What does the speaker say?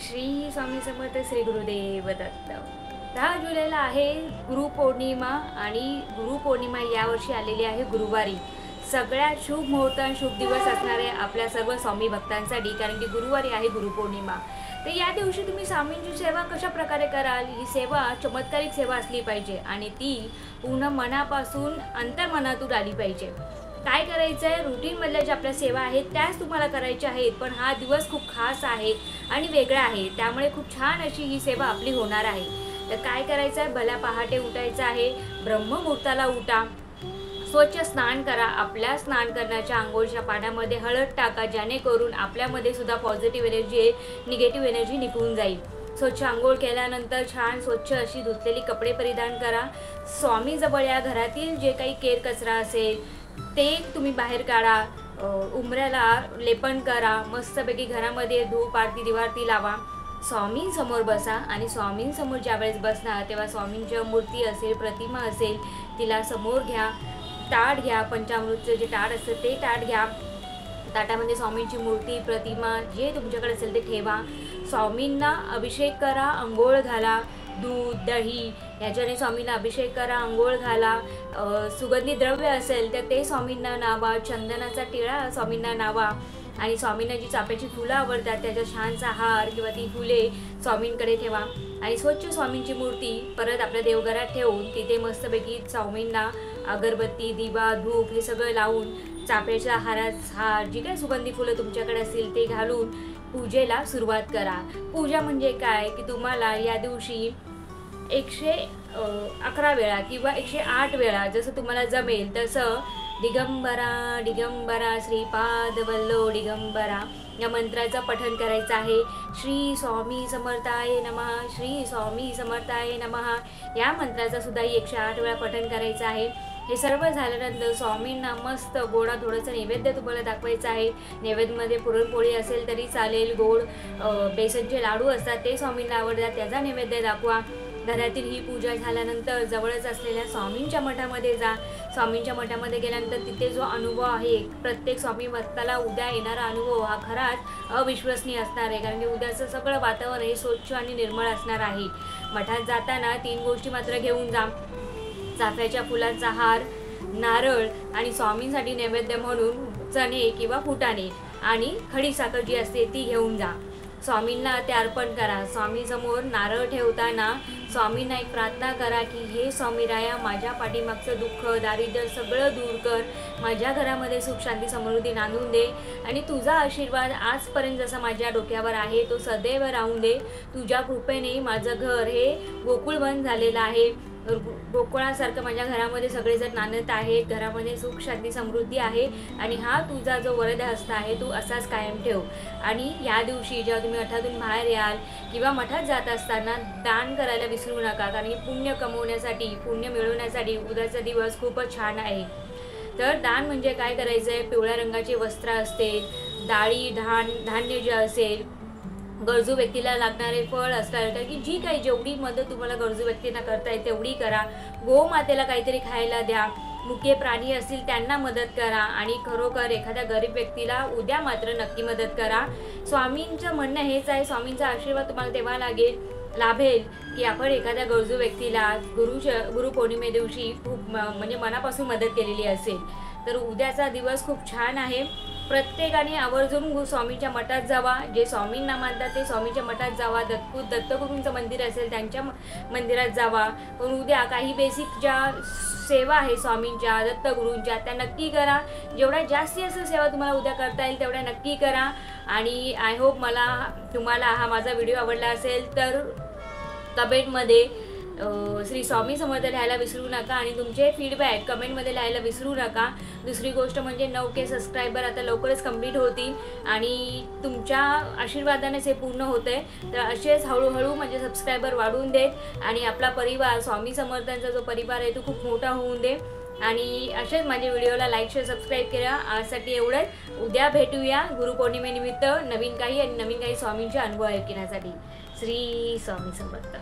श्री स्वामी समर्थ, श्री गुरुदेव दत्त। 10 जुलैला आहे गुरुपौर्णिमा आणि गुरुपौर्णिमा यावर्षी आलेली आहे गुरुवारी। सगळ्यात शुभ मुहूर्त आणि शुभ दिवस असणार आहे आपल्या सर्व स्वामी भक्तांसाठी, कारण की गुरुवारी आहे गुरुपौर्णिमा। तर या दिवशी तुम्ही स्वामींची सेवा कशा प्रकारे कराल? ही सेवा चमत्कारिक सेवा असली पाहिजे आणि ती पूर्ण मनापासून अंतर्मनातून आली पाहिजे। काय करायचं आहे, रूटीनमधल्या ज्या आपल्या सेवा आहेत त्याच तुम्हाला करायच्या आहेत, पण हा दिवस खूप खास आहे आणि वेगळा आहे, त्यामुळे खूप छान अशी ही सेवा आपली होणार आहे। तर काय करायचं आहे, भल्या पहाटे उठायचं आहे, ब्रह्ममुहूर्ताला उठा, स्वच्छ स्नान करा। आपल्या स्नान करण्याच्या अंघोळीच्या पाण्यामध्ये हळद टाका, जेणेकरून आपल्यामध्ये सुद्धा पॉझिटिव्ह एनर्जी आहे, निगेटिव्ह एनर्जी निघून जाईल। स्वच्छ अंघोळ केल्यानंतर छान स्वच्छ अशी धुतलेली कपडे परिधान करा। स्वामीजवळ या घरातील जे काही केर कचरा असेल ते तुम्ही बाहेर काढा, उंबऱ्याला लेपन करा, मस्तपैकी घरामध्ये धूप आरती दिवारती लावा, स्वामींसमोर बसा आणि स्वामींसमोर ज्यावेळेस बसणार तेव्हा स्वामींच्या मूर्ती असेल, प्रतिमा असेल, तिला समोर घ्या, ताट घ्या, पंचामृतचं जे ताट असतं ते ताट घ्या, ताटामध्ये स्वामींची मूर्ती, प्रतिमा जे तुमच्याकडे असेल ते ठेवा, स्वामींना अभिषेक करा, अंघोळ घाला, दूध दही याच्याने स्वामींना अभिषेक करा, अंघोळ घाला, सुगंधी द्रव्य असेल तर ते स्वामींना नावा, चंदनाचा टिळा स्वामींना नावा आणि स्वामींना जी चाफ्याची फुलं आवडतात त्याचा छानसा हार किंवा ती फुले स्वामींकडे ठेवा आणि स्वच्छ स्वामींची मूर्ती परत आपल्या देवघरात ठेवून तिथे मस्तपैकी स्वामींना अगरबत्ती, दिवा, धूप हे सगळं लावून चाफ्याच्या हार जी काही सुगंधी फुलं तुमच्याकडे असतील ते घालून पूजेला सुरुवात करा। पूजा म्हणजे काय की तुम्हाला या दिवशी 111 वेळा किंवा 108 वेळा जसं तुम्हाला जमेल तसं दिगंबरा दिगंबरा श्रीपाद वल्लो दिगंबरा या मंत्राचं पठण करायचं आहे। श्री स्वामी समर्थाय नमः, श्री स्वामी समर्थाय नमः या मंत्राचं सुद्धा 108 वेळा पठण करायचं आहे। हे सर्व झाल्यानंतर स्वामींना मस्त गोडा थोडंसं नैवेद्य तुम्हाला दाखवायचं आहे। नैवेद्यमध्ये पुरणपोळी असेल तरी चालेल, गोड बेसनचे लाडू असतात ते स्वामींना आवडतात त्याचा नैवेद्य दाखवा। घरातील ही पूजा झाल्यानंतर जवळच असलेल्या स्वामींच्या मठामध्ये जा। स्वामींच्या मठामध्ये गेल्यानंतर तिथे जो अनुभव आहे, प्रत्येक स्वामी भक्ताला उद्या येणारा अनुभव हा खराच अविश्वसनीय असणार आहे, कारण की उद्याचं सगळं वातावरण हे स्वच्छ आणि निर्मळ असणार आहे। मठात जाताना 3 गोष्टी मात्र घेऊन जा, चाफ्याच्या फुलांचा हार, नारळ आणि स्वामींसाठी नैवेद्य म्हणून चणे किंवा फुटाणे आणि खडी साखर जी असते ती घेऊन जा। स्वामींना ते अर्पण करा। स्वामींसमोर नारळ ठेवताना स्वामींना एक प्रार्थना करा की हे स्वामीराया, माझ्या पाठीमागचं दुःख दारिद्र्य सगळं दूर कर, माझ्या घरामध्ये सुख शांती समृद्धी नांदून दे आणि तुझा आशीर्वाद आजपर्यंत जसा माझ्या डोक्यावर आहे तो सदैव राहून दे। तुझ्या कृपेने माझं घर हे गोकुळवन झालेलं आहे, गोकुळासारखं माझ्या घरामध्ये सगळेजण नांदत आहेत, घरामध्ये सुख शांती समृद्धी आहे आणि हा तुझा जो वरद हस्त आहे तू असाच कायम ठेव। आणि या दिवशी जेव्हा तुम्ही मठातून बाहेर याल किंवा मठात जात असताना दान करायला विसरू नका, कारण की पुण्य कमवण्यासाठी, पुण्य मिळवण्यासाठी उद्याचा दिवस खूपच छान आहे। तर दान म्हणजे काय करायचं आहे, पिवळ्या रंगाचे वस्त्र असतील, डाळी धान्य जे असेल, गरजू व्यक्तीला लागणारे फळ असतात, कारण की जी काही जेवढी मदत तुम्हाला गरजू व्यक्तींना करता येईल तेवढी करा। गोमातेला काहीतरी खायला द्या, मुके प्राणी असतील त्यांना मदत करा आणि खरोखर एखाद्या गरीब व्यक्तीला उद्या मात्र नक्की मदत करा। स्वामींचं म्हणणं हेच आहे, स्वामींचा आशीर्वाद तुम्हाला तेव्हा लाभेल की आपण एखाद्या गरजू व्यक्तीला गुरुपौर्णिमे दिवशी खूप म्हणजे मनापासून मदत केलेली असेल। तर उद्याचा दिवस खूप छान आहे। प्रत्येकाने आवर्जून स्वामींच्या मठात जावा, जे स्वामींना मानतात ते स्वामींच्या मठात जावा, दत्तगुरूंचं मंदिर असेल त्यांच्या मंदिरात जावा, पण उद्या काही बेसिक ज्या सेवा आहे स्वामींच्या दत्तगुरूंच्या त्या नक्की करा। जेवढ्या जास्तीत जास्त सेवा तुम्हाला उद्या करता येईल तेवढ्या नक्की करा आणि आय होप तुम्हाला हा माझा व्हिडिओ आवडला असेल तर कमेंटमध्ये श्री स्वामी समर्थ लिहायला विसरू नका आणि तुमचे फीडबॅक कमेंटमध्ये लिहायला विसरू नका। दुसरी गोष्ट म्हणजे 9K सबस्क्रायबर आता लवकरच कंप्लीट होतील आणि तुमच्या आशीर्वादानेच हे पूर्ण होतं आहे। तर असेच हळूहळू म्हणजे सबस्क्रायबर वाढवून देत आणि आपला परिवार स्वामी समर्थांचा जो परिवार आहे तो खूप मोठा होऊन दे आणि असेच माझ्या व्हिडिओला लाईक शेअर सबस्क्राईब करा। आजसाठी एवढंच, उद्या भेटूया गुरुपौर्णिमेनिमित्त नवीन काही स्वामींचे अनुभव ऐकण्यासाठी। श्री स्वामी समर्थ।